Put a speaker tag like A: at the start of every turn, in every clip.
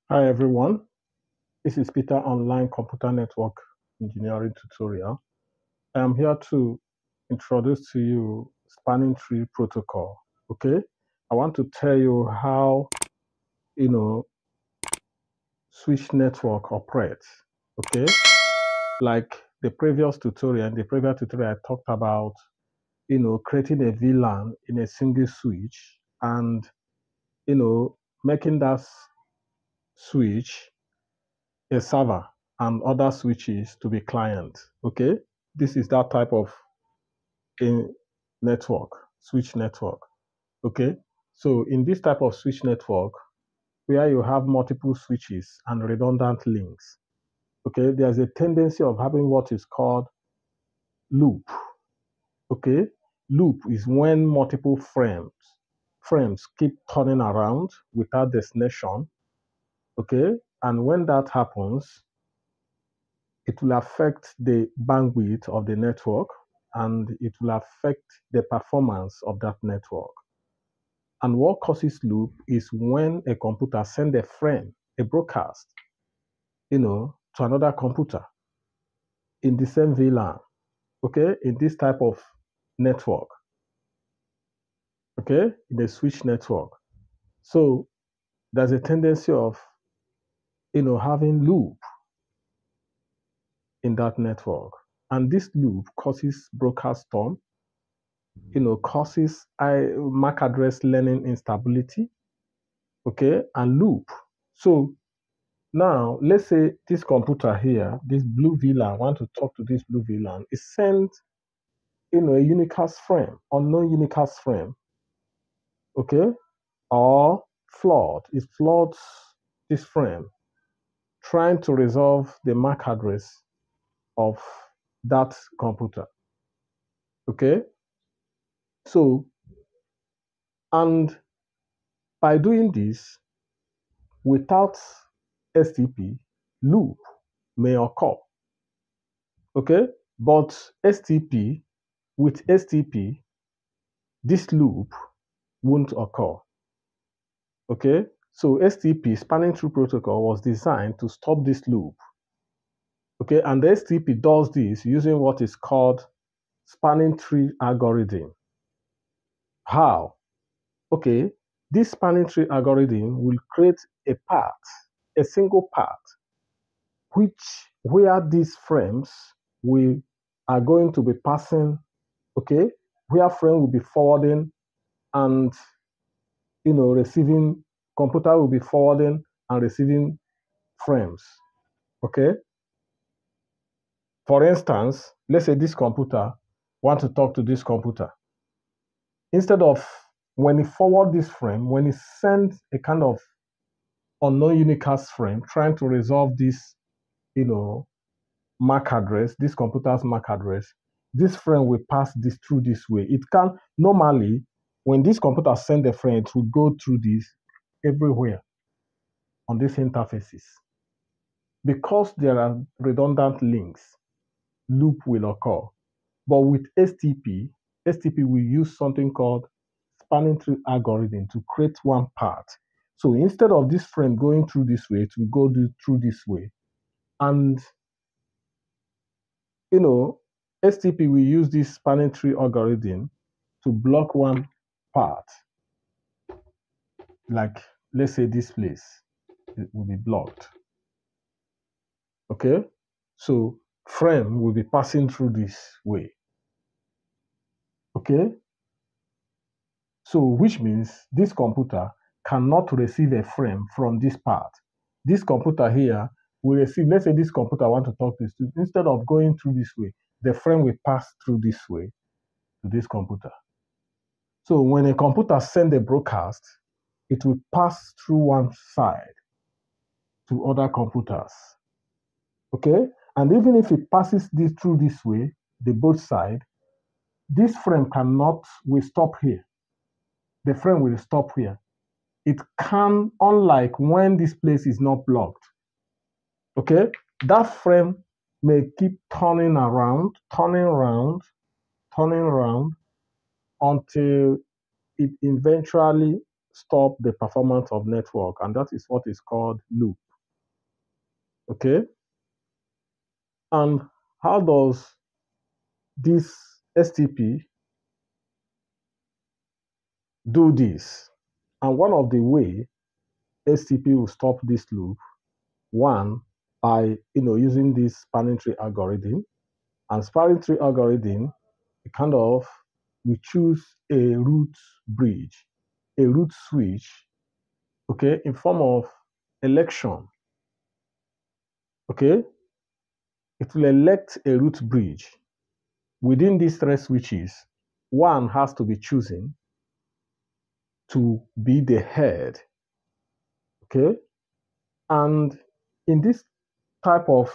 A: Hi everyone, this is Peter Online Computer Network Engineering Tutorial. I am here to introduce to you spanning tree protocol. Okay, I want to tell you how you know switch network operates. Okay, like the previous tutorial I talked about creating a VLAN in a single switch and making that switch a server and other switches to be client. Okay, this is that type of a network, switch network. Okay, so in this type of switch network, where you have multiple switches and redundant links, okay, there's a tendency of having what is called loop. Okay, loop is when multiple frames keep turning around without destination. Okay, and when that happens, it will affect the bandwidth of the network and it will affect the performance of that network. And what causes loop is when a computer sends a frame, a broadcast, to another computer in the same VLAN, okay, in this type of network, okay, in the switch network. So there's a tendency of, having loop in that network. And this loop causes broadcast storm, causes MAC address learning instability, okay, and loop. So now let's say this computer here, this blue VLAN, want to talk to this blue VLAN, is sent, a unicast frame, unknown unicast frame, okay, or it floods this frame, trying to resolve the MAC address of that computer, okay. So, and by doing this, without STP, loop may occur. Okay, but with STP, this loop won't occur. Okay, so STP, spanning tree protocol, was designed to stop this loop. Okay, and the STP does this using what is called spanning tree algorithm. How? Okay, this spanning tree algorithm will create a path, a single path, where these frames we are going to be passing, okay, where frame will be forwarding and receiving, computer will be forwarding and receiving frames, okay. For instance, let's say this computer want to talk to this computer. Instead of, when it forward this frame, when it sends a kind of unknown unicast frame trying to resolve this, you know MAC address, this computer's MAC address, this frame will pass this through this way. It can normally, when this computer send the frame, it will go through this everywhere on these interfaces. Because there are redundant links, loop will occur. But with STP will use something called spanning tree algorithm to create one path. So instead of this frame going through this way, it will go through this way. And you know, STP will use this spanning tree algorithm to block one path. Like, let's say this place, it will be blocked. Okay? So frame will be passing through this way. Okay? So which means this computer cannot receive a frame from this part. This computer here will receive, let's say this computer want to talk to this, instead of going through this way, the frame will pass through this way to this computer. So when a computer sends a broadcast, it will pass through one side to other computers. Okay? And even if it passes this through this way, the both side, this frame will stop here. The frame will stop here. It can, unlike when this place is not blocked. Okay? That frame may keep turning around until it eventually stop the performance of network, and that is what is called loop. Okay? And how does this STP do this? And one of the way STP will stop this loop, one, by using this spanning tree algorithm. And spanning tree algorithm, we choose a root bridge, a root switch, okay, in form of election. Okay, it will elect a root bridge. Within these three switches, one has to be chosen to be the head. Okay, and in this type of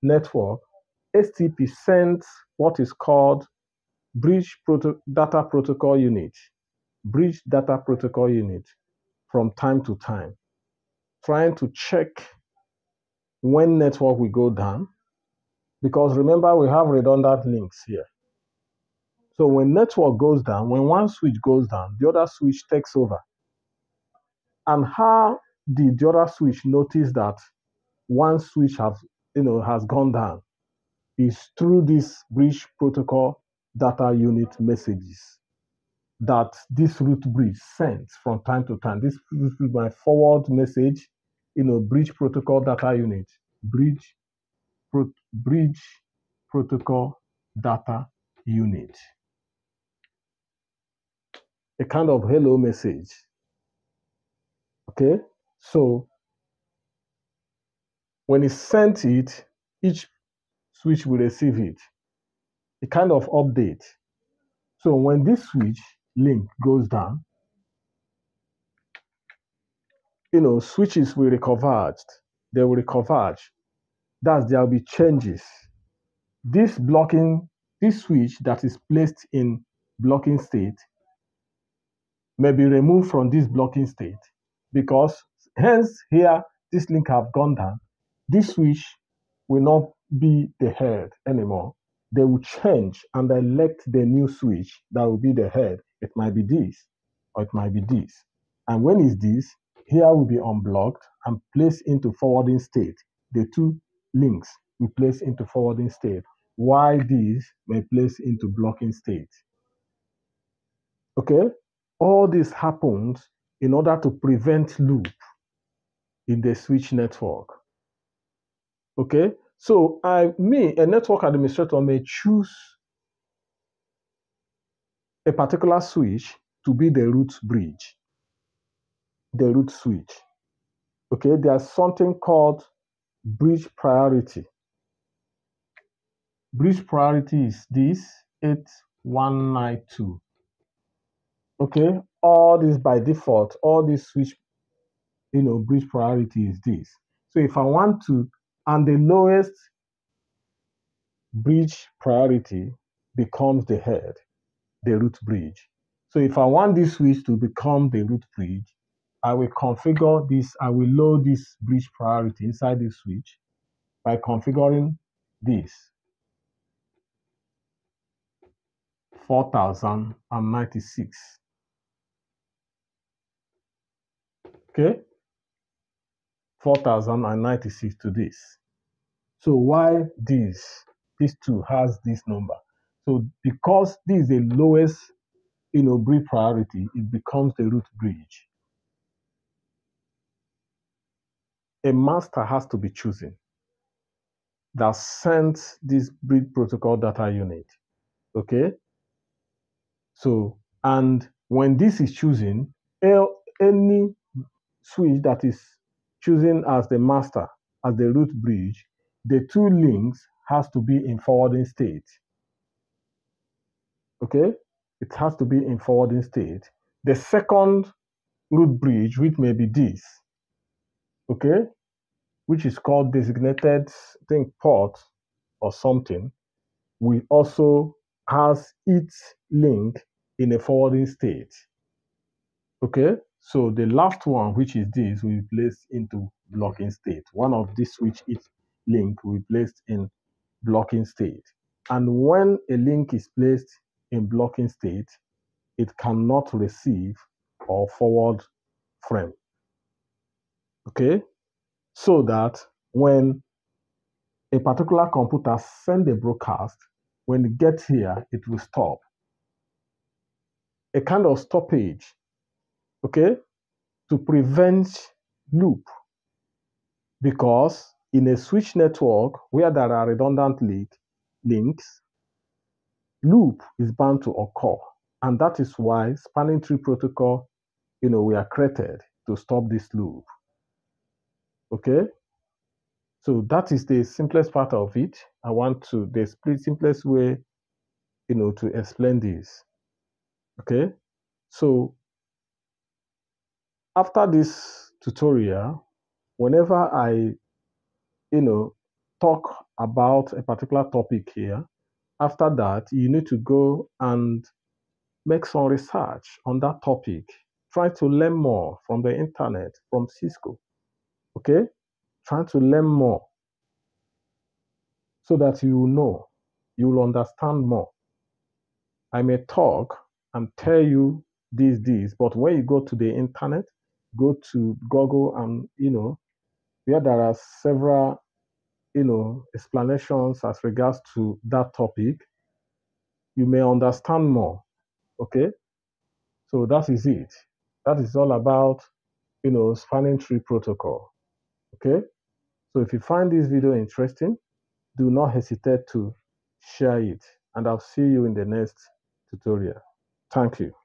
A: network, STP sends what is called data protocol unit, bridge data protocol unit from time to time, trying to check when network will go down. Because remember, we have redundant links here. So when network goes down, when one switch goes down, the other switch takes over. And how did the other switch notice that one switch has gone down? Is through this bridge protocol data unit messages that this root bridge sends from time to time. This is my forward message, bridge protocol data unit, bridge protocol data unit. A kind of hello message. Okay, so when it sent it, each switch will receive it. A kind of update. So when this switch link goes down, switches will reconverge. They will reconverge. There will be changes. This switch that is placed in blocking state may be removed from this blocking state because hence here this link have gone down. This switch will not be the head anymore. They will change and elect the new switch that will be the head. It might be this or it might be this. And when it's this, here will be unblocked and placed into forwarding state. The two links will place into forwarding state, while these may place into blocking state. Okay? All this happens in order to prevent loop in the switch network. Okay? So a network administrator may choose a particular switch to be the root bridge, the root switch. Okay? There's something called bridge priority. Bridge priority is this 8192. Okay? All this by default, all this switch, bridge priority is this. So if I want to, and the lowest bridge priority becomes the head, the root bridge. So if I want this switch to become the root bridge, I will configure this, I will load this bridge priority inside this switch by configuring this 4096. Okay? 4096 to this. So why this two has this number? So because this is the lowest, bridge priority, it becomes the root bridge. A master has to be chosen that sends this bridge protocol data unit. Okay? So, and when this is chosen, any switch that is chosen as the master, as the root bridge, the two links has to be in forwarding state. Okay? It has to be in forwarding state. The second root bridge, which may be this, okay, which is called designated, I think, port or something, will also has its link in a forwarding state. Okay, so the last one, which is this, will be placed into blocking state. One of these switch its link will be placed in blocking state. And when a link is placed in blocking state, it cannot receive or forward frame. Okay, so that when a particular computer sends a broadcast, when it gets here, it will stop. A kind of stoppage, okay, to prevent loop, because in a switch network where there are redundant links, loop is bound to occur. And that is why spanning tree protocol, we are created to stop this loop. Okay? So that is the simplest part of it. The simplest way, to explain this. Okay? So after this tutorial, whenever I, talk about a particular topic here, after that, you need to go and make some research on that topic. Try to learn more from the internet, from Cisco. Okay? Try to learn more so that you will know, you will understand more. I may talk and tell you this, but when you go to the internet, go to Google and, where there are several, explanations as regards to that topic, you may understand more. Okay? So that is it. That is all about, spanning tree protocol. Okay? So if you find this video interesting, do not hesitate to share it. And I'll see you in the next tutorial. Thank you.